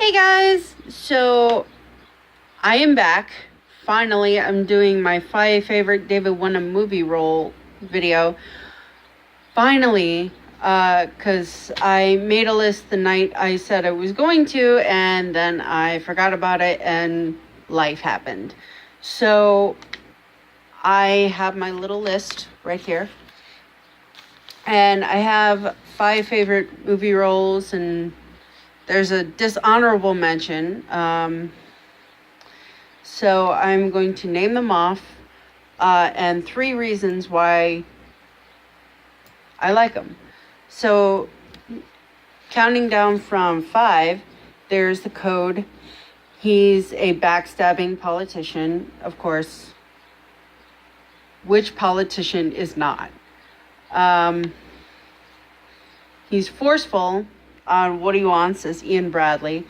Hey guys, so I am back. Finally, I'm doing my 5 favorite David Wenham movie role video. Finally, because I made a list the night I said I was going to, and then I forgot about it, and life happened. So I have my little list right here, and I have 5 favorite movie roles, and there's a dishonorable mention. So I'm going to name them off, and 3 reasons why I like them. So counting down from 5, there's the Code. He's a backstabbing politician, of course. Which politician is not? He's forceful on what he wants as Ian Bradley.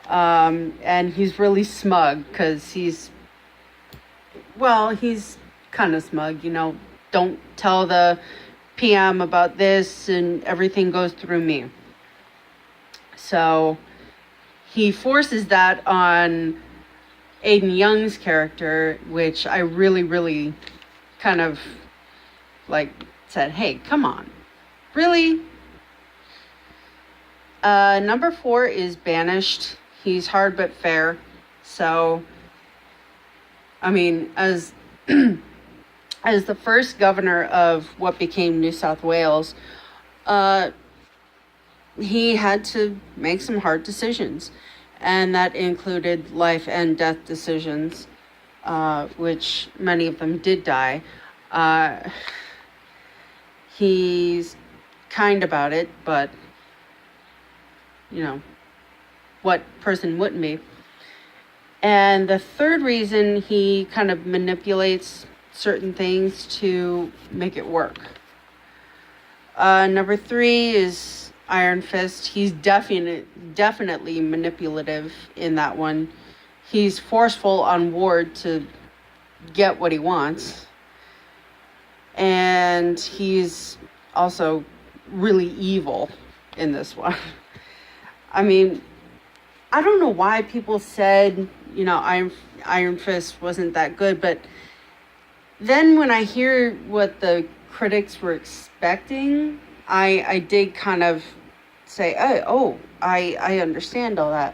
And he's really smug because he's kind of smug, don't tell the PM about this and everything goes through me. So he forces that on Aiden Young's character, which I really, really kind of said, hey, come on, really? Number 4 is Banished. He's hard but fair. So, I mean, as as the first governor of what became New South Wales, he had to make some hard decisions. And that included life and death decisions, which many of them did die. He's kind about it, but, what person wouldn't be? And the third reason, he kind of manipulates certain things to make it work. Number 3 is Iron Fist. He's definitely manipulative in that one. He's forceful on Ward to get what he wants. And he's also really evil in this one. I mean, I don't know why people said, Iron Fist wasn't that good, but then when I hear what the critics were expecting, I did kind of say, I understand all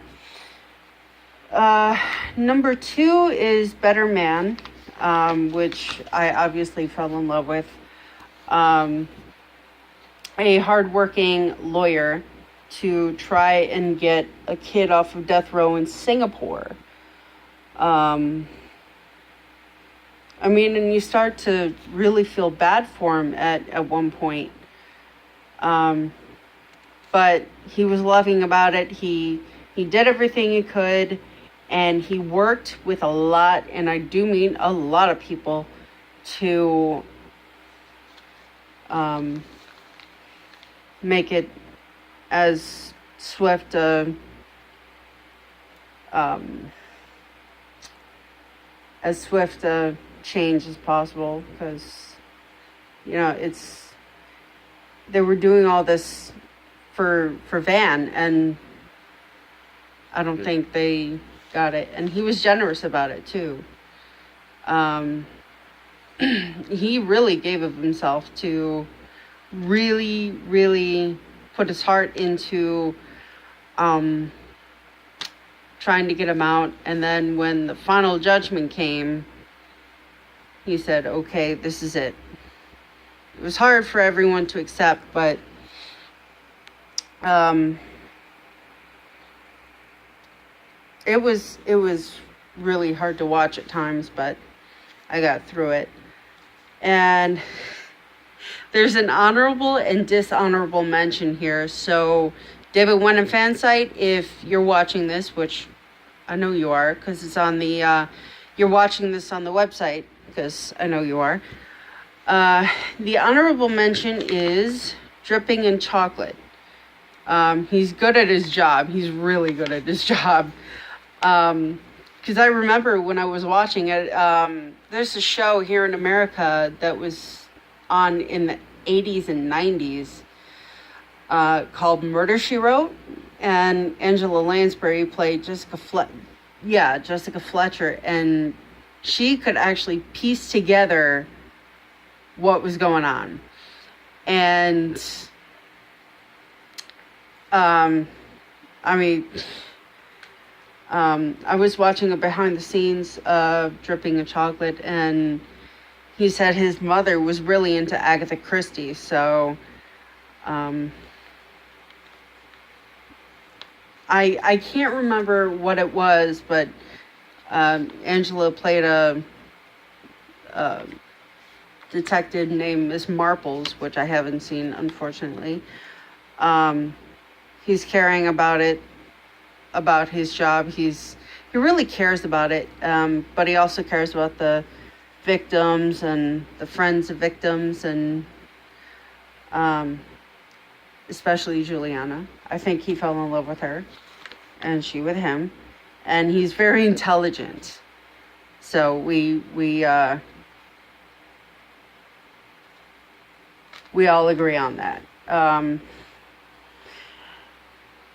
that. Number 2 is Better Man, which I obviously fell in love with. A hardworking lawyer to try and get a kid off of death row in Singapore. And you start to really feel bad for him at one point. But he was loving about it. He did everything he could, and he worked with a lot, and I do mean a lot of people, to make it as swift a change as possible, because they were doing all this for Van, and I don't think they got it. And he was generous about it too. He really gave of himself to really, really put his heart into trying to get him out. And then when the final judgment came, he said, okay, this is it. It was hard for everyone to accept, but it was really hard to watch at times, but I got through it. And there's an honorable and dishonorable mention here. So, David Wenham fan site, if you're watching this, which I know you are, because it's on the, you're watching this on the website, because I know you are. The honorable mention is Dripping in Chocolate. He's good at his job. He's really good at his job. Because I remember when I was watching it, there's a show here in America that was on in the 80s and 90s called Murder, She Wrote. and Angela Lansbury played Jessica Fletcher, and she could actually piece together what was going on. And I was watching a behind the scenes of Dripping in Chocolate, and he said his mother was really into Agatha Christie. So I can't remember what it was, but Angela played a detective named Miss Marples, which I haven't seen, unfortunately. He's caring about his job. He really cares about it, but he also cares about the victims and the friends of victims, and especially Juliana. I think he fell in love with her, and she with him. And he's very intelligent. So we all agree on that.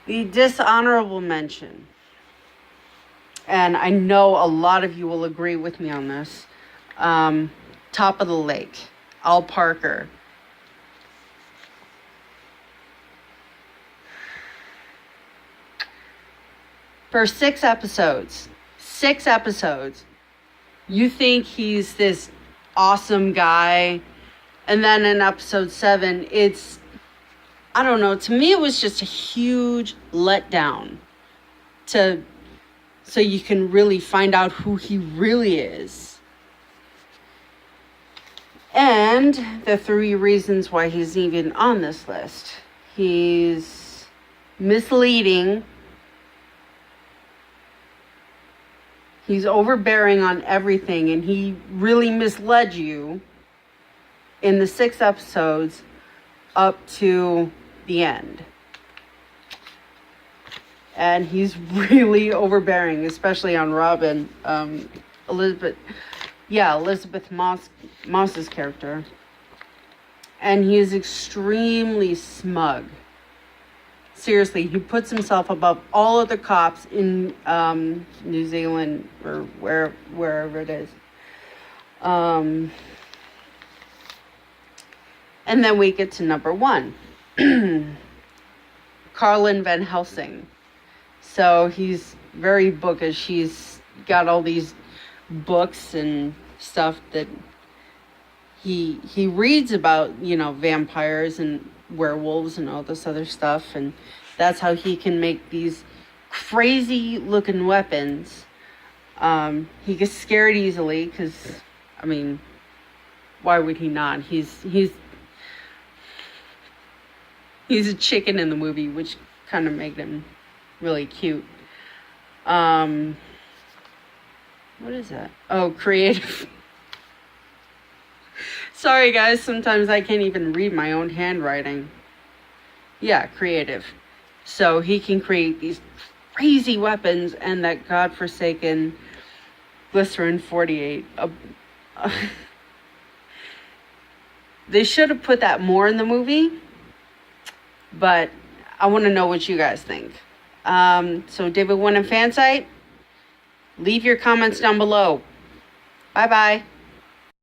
The dishonorable mention, and I know a lot of you will agree with me on this, Top of the Lake, Al Parker. For 6 episodes, you think he's this awesome guy, and then in episode 7, I don't know, to me it was just a huge letdown so you can really find out who he really is. And the 3 reasons why he's even on this list. He's misleading. He's overbearing on everything, and he really misled you in the 6 episodes up to the end. And he's really overbearing, especially on Robin. Elizabeth Moss's character. And he is extremely smug. Seriously, he puts himself above all other cops in New Zealand or wherever it is. And then we get to number 1. Carlin Van Helsing. So he's very bookish. He's got all these books and stuff that he reads about, vampires and werewolves and all this other stuff, and that's how he can make these crazy looking weapons. He gets scared easily because, why would he not? He's a chicken in the movie, which kind of made him really cute. What is that? Oh, creative. Sorry guys, sometimes I can't even read my own handwriting. Yeah, creative. So he can create these crazy weapons, and that godforsaken glycerin 48. They should have put that more in the movie, but I want to know what you guys think. So David Wenham fan site, leave your comments down below. Bye-bye.